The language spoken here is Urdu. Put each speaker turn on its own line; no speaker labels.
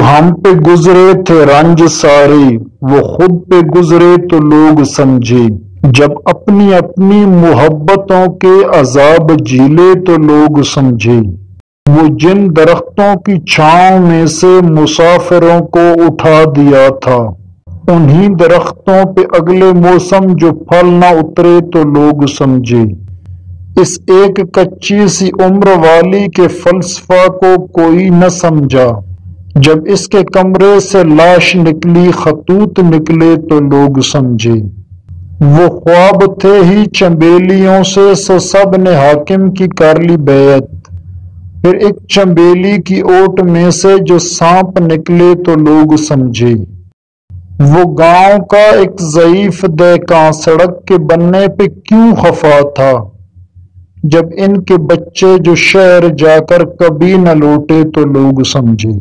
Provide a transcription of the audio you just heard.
ہم پہ گزرے تھے رنج سارے، وہ خود پہ گزرے تو لوگ سمجھے، جب اپنی اپنی محبتوں کے عذاب جھیلے تو لوگ سمجھے۔ وہ جن درختوں کی چھاؤں میں سے مسافروں کو اٹھا دیا تھا، انہی درختوں پہ اگلے موسم جو پھل نہ اترے تو لوگ سمجھے۔ اس ایک کچی سی عمر والی کے فلسفہ کو کوئی نہ سمجھا، جب اس کے کمرے سے لاش نکلی خطوط نکلے تو لوگ سمجھے۔ وہ خواب تھے ہی چنبیلیوں سے سو سب نے حاکم کی کر لی بیعت، پھر ایک چنبیلی کی اوٹ میں سے جو سانپ نکلے تو لوگ سمجھے۔ وہ گاؤں کا ایک ضعیف دہقاں سڑک کے بننے پہ کیوں خفا تھا، جب ان کے بچے جو شہر جا کر کبھی نہ لوٹے تو لوگ سمجھے۔